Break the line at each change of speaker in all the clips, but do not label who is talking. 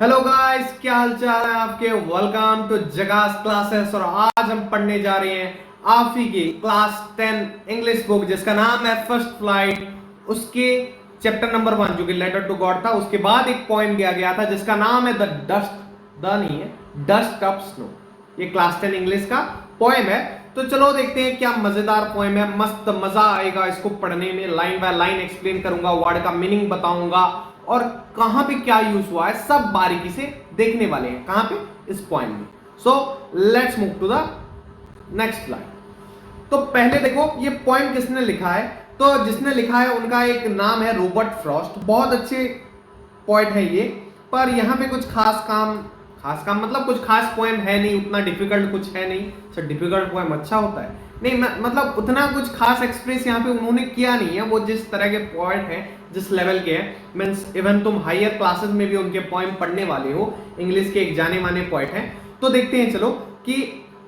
Hello guys, क्या हाल चाल है आपके। वेलकम टू जगास क्लासेस। और आज हम पढ़ने जा रहे हैं आप ही की क्लास 10 इंग्लिश बुक जिसका नाम है फर्स्ट फ्लाइट। उसके चैप्टर नंबर 1 जो कि लेटर टू गॉड था, उसके बाद एक पॉइंट दिया गया था जिसका नाम है द डस्ट, द नहीं है, डस्ट ऑफ स्नो। ये क्लास 10 इंग्लिश का पोएम है। तो चलो देखते हैं क्या मजेदार पोएम है। मस्त मजा आएगा इसको पढ़ने में। लाइन बाय लाइन एक्सप्लेन करूंगा, वर्ड का मीनिंग बताऊंगा और कहां पे क्या यूज हुआ है सब बारीकी से देखने वाले हैं। कहां पे? इस पॉइंट में। So let's move to the next slide. तो पहले देखो ये पॉइंट किसने लिखा है। तो जिसने लिखा है उनका एक नाम है रॉबर्ट फ्रॉस्ट। बहुत अच्छे पॉइंट है ये, पर यहां पे कुछ खास काम मतलब कुछ खास पोएम है नहीं, उतना डिफिकल्ट कुछ है नहीं। सर डिफिकल्ट पोएम अच्छा होता है नहीं, मतलब उतना कुछ खास एक्सप्रेस यहाँ पे उन्होंने किया नहीं है। वो जिस तरह के पोएट हैं, जिस लेवल के हैं, मीन्स इवन तुम हायर क्लासेस में भी उनके पोएम पढ़ने वाले हो, इंग्लिश के एक जाने माने पोएट हैं। तो देखते हैं चलो कि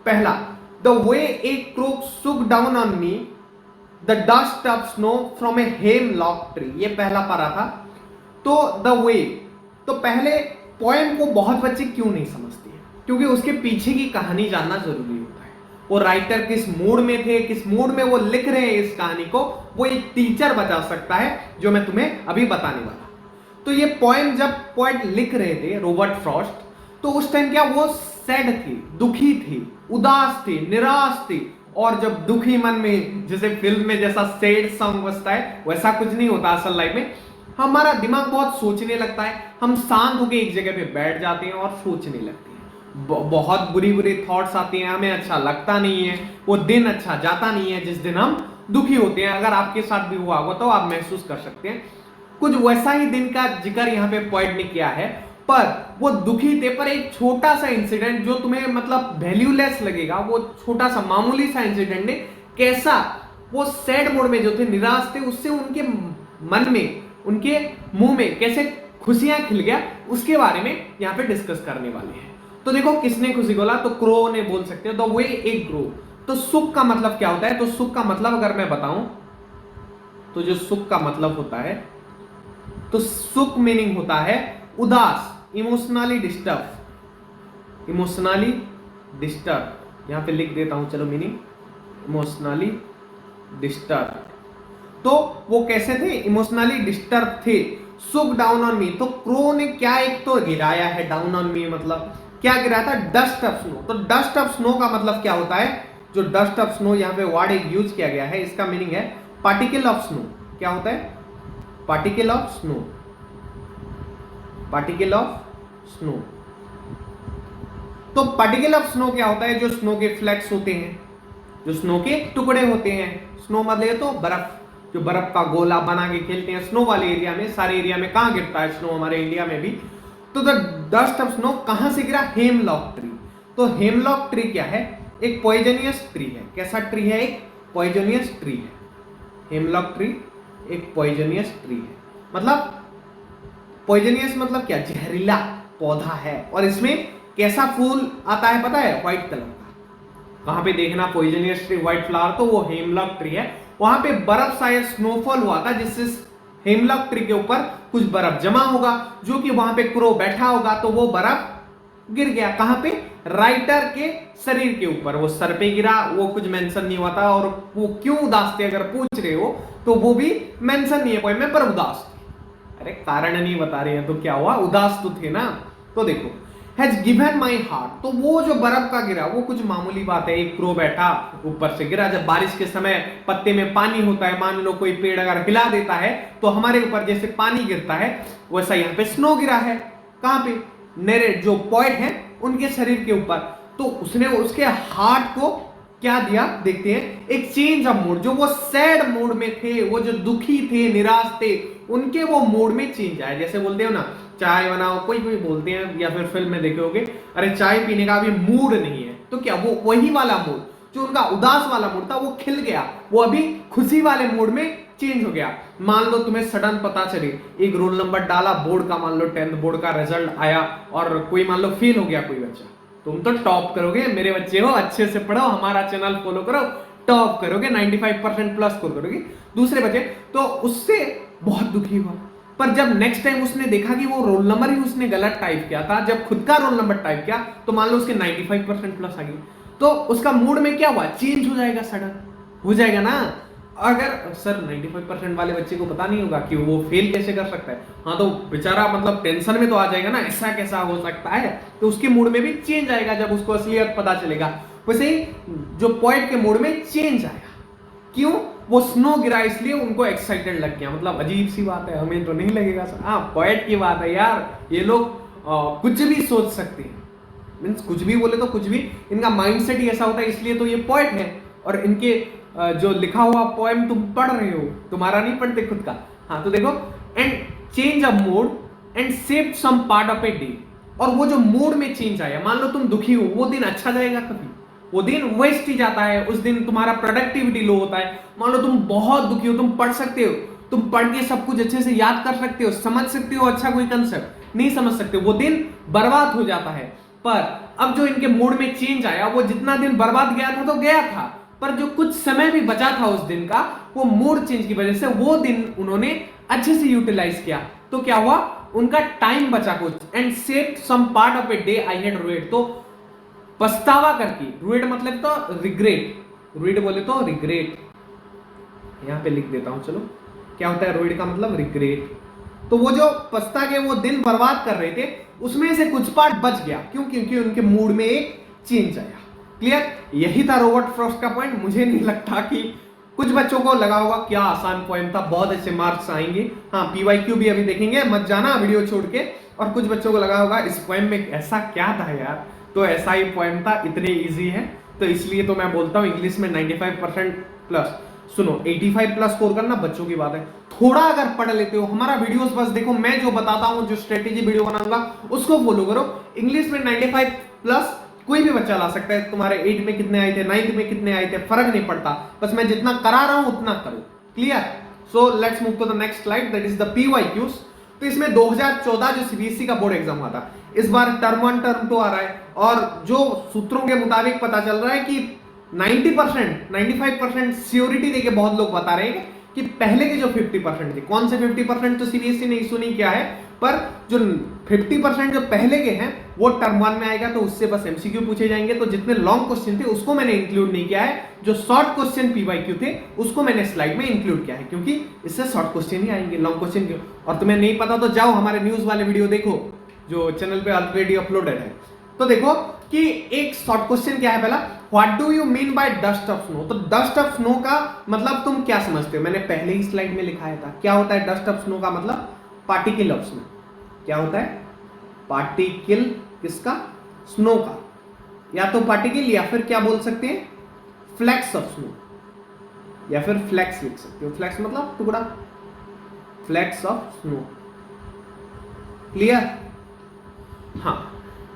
पहला, द वे ए क्रोक सुक down on me the dust of snow from a hemlock tree. ये पहला पारा था। तो द वे, तो पहले पोएम को बहुत बच्चे क्यों नहीं समझते हैं, क्योंकि उसके पीछे की कहानी जानना जरूरी होता है। वो राइटर किस मूड में थे, किस मूड में वो लिख रहे हैं इस कहानी को, वो एक टीचर बता सकता है, जो मैं तुम्हें अभी बताने वाला। तो ये पोएम जब पोएट लिख रहे थे रॉबर्ट फ्रॉस्ट, तो उस टाइम क्या वो सैड थे, दुखी थे, उदास थे, निराश थे। और जब दुखी मन में, जैसे फिल्म में जैसा सैड सॉन्ग बजता है, वैसा कुछ नहीं होता असल लाइफ में। हमारा दिमाग बहुत सोचने लगता है, हम शांत होकर एक जगह पे बैठ जाते हैं और सोचने लगते हैं। बहुत बुरी बुरी थॉट्स आती हैं, हमें अच्छा लगता नहीं है, वो दिन अच्छा जाता नहीं है जिस दिन हम दुखी होते हैं। अगर आपके साथ भी हुआ होगा तो आप महसूस कर सकते हैं। कुछ वैसा ही दिन का जिक्र यहाँ पे पॉइंट ने किया है। पर वो दुखी थे, पर एक छोटा सा इंसिडेंट जो तुम्हें मतलब वैल्यूलेस लगेगा, वो छोटा सा मामूली सा इंसिडेंट ने कैसा वो सैड मोड में जो थे, निराश थे, उससे उनके मन में, उनके मुंह में कैसे खुशियां खिल गया, उसके बारे में यहां पे डिस्कस करने वाले हैं। तो देखो किसने खुशी बोला, तो क्रो ने बोल सकते हो। द वे ए ग्रो, तो सुख का मतलब क्या होता है। तो सुख का मतलब अगर मैं बताऊं तो जो सुख का मतलब होता है, तो सुख मीनिंग होता है उदास, इमोशनली डिस्टर्ब। इमोशनली डिस्टर्ब यहां पे लिख देता हूं, चलो मीनिंग, इमोशनली डिस्टर्ब। तो वो कैसे थे, इमोशनली डिस्टर्ब थे। सुक डाउन ऑन मी, तो क्रो ने क्या एक तो गिराया है, डाउन ऑन मी मतलब क्या गिराया था, डस्ट ऑफ स्नो। तो डस्ट ऑफ स्नो का मतलब क्या होता है, जो डस्ट ऑफ स्नो यहां पे वर्ड एक यूज किया गया है, इसका मीनिंग है पार्टिकल ऑफ स्नो। क्या होता है, particle of snow, particle of snow. तो पार्टिकल ऑफ स्नो क्या होता है, जो स्नो के फ्लैक्स होते हैं, जो स्नो के टुकड़े होते हैं। स्नो मतलब तो बर्फ, जो बर्फ का गोला बना के खेलते हैं स्नो वाले एरिया में। सारे एरिया में कहां गिरता है स्नो, हमारे इंडिया में भी। तो द डस्ट ऑफ स्नो कहां से गिरा, हेमलॉक ट्री। तो हेमलॉक ट्री क्या है, एक पॉइजनियस ट्री है। कैसा ट्री है, एक पॉइजनियस ट्री है। हेमलॉक ट्री एक पॉइजनियस ट्री है। मतलब पॉइजनियस मतलब क्या, जहरीला पौधा है। और इसमें कैसा फूल आता है पता है, व्हाइट कलर का। कहां पे देखना पॉइजनियस ट्री, व्हाइट फ्लावर, तो वो हेमलॉक ट्री है। वहां पे बर्फ शायद स्नोफॉल हुआ था, जिससे हेमलॉक ट्री के ऊपर कुछ बर्फ जमा होगा, जो कि वहां पे क्रो बैठा होगा, तो वो बर्फ गिर गया। कहां पे, राइटर के शरीर के ऊपर। वो सर पे गिरा, वो कुछ मेंशन नहीं हुआ था। और वो क्यों उदास थे अगर पूछ रहे हो, तो वो भी मेंशन नहीं है पोएम में, पर उदास थे। अरे कारण नहीं बता रहे हैं तो क्या हुआ, उदास तो थे ना। तो देखो, हैज गिवन माई हार्ट, तो वो जो बर्फ का गिरा वो कुछ मामूली बात है। एक क्रो बैठा ऊपर से गिरा। जब बारिश के समय पत्ते में पानी होता है, मान लो कोई पेड़ अगर हिला देता है, तो हमारे ऊपर जैसे पानी गिरता है, वैसा यहाँ पे स्नो गिरा है। कहां पे, नेरेट जो पॉइंट है उनके शरीर के ऊपर। तो उसने उसके हार्ट को क्या दिया, देखते हैं, एक चेंज ऑफ मूड। जो वो सैड मूड में थे, वो जो दुखी थे, निराश थे, उनके वो मूड में चेंज आया। जैसे बोलते हो ना, चाय बनाओ, कोई कोई बोलते हैं, या फिर फिल्म में देखे होगे, अरे चाय पीने का अभी मूड नहीं है। तो क्या वो वही वाला मूड, जो उनका उदास वाला मूड था, वो खिल गया, वो अभी खुशी वाले मूड में चेंज हो गया। मान लो तुम्हें सडन पता चले, एक रोल नंबर डाला बोर्ड का, मान लो 10th बोर्ड का रिजल्ट आया, और कोई मान लो फेल हो गया कोई बच्चा, तुम तो टॉप करोगे, मेरे बच्चे हो, अच्छे से पढ़ो, हमारा चैनल फॉलो करो, टॉप करोगे, 95% प्लस स्कोर करोगे। दूसरे बच्चे तो उससे बहुत दुखी हुआ, पर जब नेक्स्ट टाइम उसने देखा कि वो रोल नंबर ही उसने गलत टाइप किया था, जब खुद का रोल नंबर टाइप किया तो मान लो उसके 95% प्लस आ गई, तो उसका मूड में क्या हुआ, चेंज हो जाएगा, सडन हो जाएगा ना। अगर सर 95% वाले बच्चे को पता नहीं होगा कि वो फेल कैसे कर सकता है, हाँ तो बेचारा मतलब टेंशन में तो आ जाएगा ना, ऐसा कैसा हो सकता है, तो उसके मूड में भी चेंज आएगा जब उसको असलियत पता चलेगा। वैसे ही जो पोएट के मूड में चेंज आया, क्यों, वो स्नो गिरा इसलिए उनको एक्साइटेड लग गया। मतलब अजीब सी बात है, हमें तो नहीं लगेगा सर, हाँ पोएट की बात है यार, ये लोग कुछ भी सोच सकते हैं, मीन्स कुछ भी बोले तो कुछ भी, इनका माइंडसेट ही ऐसा होता है, इसलिए तो ये पोएट है। और इनके जो लिखा हुआ पोएम तुम पढ़ रहे हो, तुम्हारा नहीं पढ़ते खुद का। हाँ तो देखो, and change a mood and save some part of a day, और वो जो मूड में चेंज आया, मान लो तुम दुखी हो, वो दिन अच्छा जाएगा कभी, वो दिन वेस्ट ही जाता है, उस दिन तुम्हारा प्रोडक्टिविटी लो होता है। मान लो तुम बहुत दुखी हो, तुम पढ़ सकते हो, तुम पढ़ के सब कुछ अच्छे से याद कर सकते हो, समझ सकते हो, अच्छा कोई कंसेप्ट नहीं समझ सकते, वो दिन बर्बाद हो जाता है। पर अब जो इनके मूड में चेंज आया, वो जितना दिन बर्बाद गया था तो गया था, पर जो कुछ समय भी बचा था उस दिन का, वो मूड चेंज की वजह से वो दिन उन्होंने अच्छे से यूटिलाइज किया, तो क्या हुआ, उनका टाइम बचा कुछ, and save some part of a day I had rued, तो पछतावा करके, रुइड मतलब तो रिग्रेट, रुइड बोले तो रिग्रेट, यहां पे लिख देता हूं, चलो क्या होता है रुइड का मतलब, रिग्रेट। तो वो जो पछता के वो दिन बर्बाद कर रहे थे, उसमें से कुछ पार्ट बच गया, क्यों, क्योंकि उनके मूड में एक चेंज आया। क्लियर, यही था रॉबर्ट फ्रॉस्ट का पॉइंट। मुझे नहीं लगता कि कुछ बच्चों को लगा होगा क्या आसान पोएम था, बहुत अच्छे मार्क्स आएंगे। हाँ पीवाईक्यू भी अभी देखेंगे, मत जाना वीडियो छोड़ के। और कुछ बच्चों को लगा होगा इस पोएम में ऐसा क्या था यार, तो ऐसा ही पोएम था, इतने इजी है, तो इसलिए तो मैं बोलता हूँ इंग्लिश में 95% प्लस। सुनो 85 प्लस स्कोर करना बच्चों की बात है, थोड़ा अगर पढ़ लेते हो, हमारा वीडियोस बस देखो, मैं जो बताता हूँ, जो स्ट्रेटेजी वीडियो बनाऊंगा उसको फॉलो करो। इंग्लिश में 95 प्लस कोई भी बच्चा ला सकता है, तुम्हारे 8 में कितने आए थे, 9th में कितने आए थे, फर्क नहीं पड़ता, बस मैं जितना करा रहा हूं उतना करो। Clear, so let's move to the next slide, that is the PYQs. तो इसमें 2014 जो सीबीएसई का बोर्ड एग्जाम हुआ था, इस बार टर्म 1 टर्म 2 आ रहा है, और जो सूत्रों के मुताबिक पता चल रहा है कि 90% 95% श्योरिटी देके बहुत लोग बता रहे हैं कि पहले के जो 50% थे, कौन से 50% तो सीबीएसई ने इशू नहीं किया है, पर जो 50% जो पहले के हैं वो टर्म 1 में आएगा, तो उससे बस एमसीक्यू पूछे जाएंगे। तो जितने लॉन्ग क्वेश्चन थे उसको मैंने इंक्लूड नहीं किया है, जो शॉर्ट क्वेश्चन पीवाईक्यू थे उसको मैंने स्लाइड में इंक्लूड किया है, क्योंकि इससे शॉर्ट क्वेश्चन ही आएंगे, लॉन्ग क्वेश्चन क्यों। और तुम्हें नहीं पता तो जाओ हमारे न्यूज वाले वीडियो देखो, जो चैनल पे ऑलरेडी अपलोडेड है। तो देखो कि एक शॉर्ट क्वेश्चन क्या है पहला, what do you mean by dust of snow. तो डस्ट ऑफ स्नो का मतलब तुम क्या समझते हो, मैंने पहले ही स्लाइड में लिखाया था। क्या होता है डस्ट ऑफ स्नो का मतलब, पार्टिकल ऑफ स्नो। क्या होता है, पार्टिकल किसका, स्नो का, या तो पार्टिकल या फिर क्या बोल सकते हैं, फ्लैक्स ऑफ स्नो, या फिर फ्लैक्स लिख सकते हो, फ्लैक्स मतलब टुकड़ा, फ्लैक्स ऑफ स्नो। क्लियर, हाँ।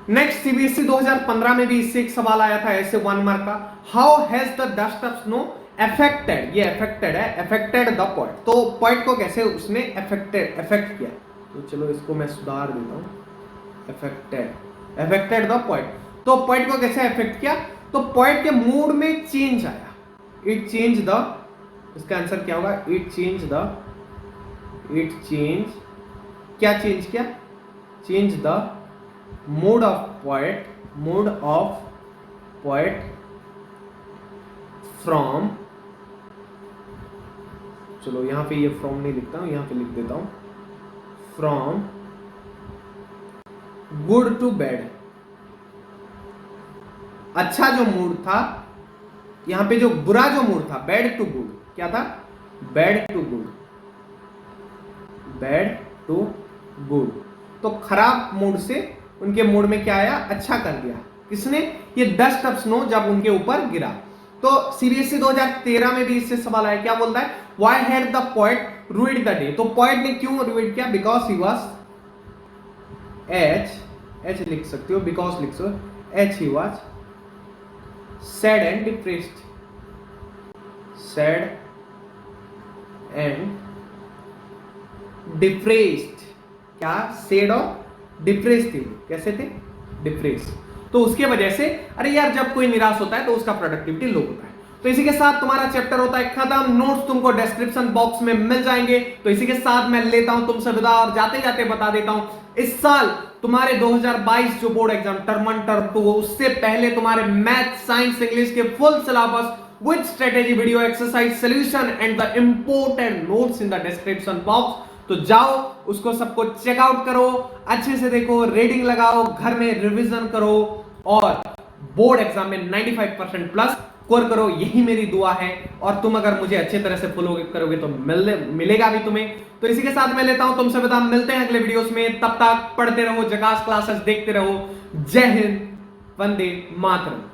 नेक्स्ट सीबीएसई 2015 में भी इससे एक सवाल आया था ऐसे 1 मार्क का, how has the dust of snow affected, ये अफेक्टेड है, अफेक्टेड द पोएट। तो पोएट को कैसे उसने अफेक्ट किया, तो चलो इसको मैं सुधार देता हूं, अफेक्टेड द पोएट। तो पोएट को कैसे अफेक्ट किया, तो पोएट के मूड में चेंज आया, इट चेंज द, इसका आंसर क्या होगा, इट चेंज क्या चेंज किया, change the mood off poet from, चलो यहां पे ये फ्रॉम नहीं लिखता हूं, यहां पे लिख देता हूं, फ्रॉम गुड टू बैड। अच्छा जो मूड था, यहां पे जो बुरा जो मूड था, बैड टू गुड, क्या था, बैड टू गुड। तो खराब मूड से उनके मूड में क्या आया, अच्छा कर दिया, किसने, ये डस्ट ऑफ स्नो जब उनके ऊपर गिरा। तो सीबीएसई 2013 में भी इससे सवाल आया, क्या बोलता है, why had the poet rued the day. तो पोएट ने क्यों रूइड किया, बिकॉज ही वाज एच लिख सकते हो, बिकॉज लिख सकते हो, H he was sad and depressed, क्या सैड और डिप्रेस थे, कैसे थे, डिप्रेस। तो उसके वजह से, अरे यार जब कोई निराश होता है तो उसका प्रोडक्टिविटी लो होता है। तो इसी के साथ तुम्हारा चैप्टर होता है खत्म। नोट्स तुमको डिस्क्रिप्शन बॉक्स में मिल जाएंगे। तो इसी के साथ मैं लेता हूं तुमसे विदा और जाते जाते बता देता हूं, इस साल तुम्हारे 2022 जो बोर्ड एग्जाम टर्म 1 टर्म 2, उससे पहले तुम्हारे मैथ, साइंस, इंग्लिश के full syllabus with strategy video exercise solution and the important notes in the description box। तो जाओ उसको सबको चेकआउट करो, अच्छे से देखो, रीडिंग लगाओ, घर में रिवीजन करो और बोर्ड एग्जाम में 95% प्लस स्कोर करो। यही मेरी दुआ है और तुम अगर मुझे अच्छे तरह से फॉलो करोगे तो मिलेगा भी तुम्हें। तो इसी के साथ मैं लेता हूं तुमसे विदा, मिलते हैं अगले वीडियोस में। तब तक पढ़ते रहो, झकास क्लासेस देखते रहो। जय हिंद, वंदे मातरम।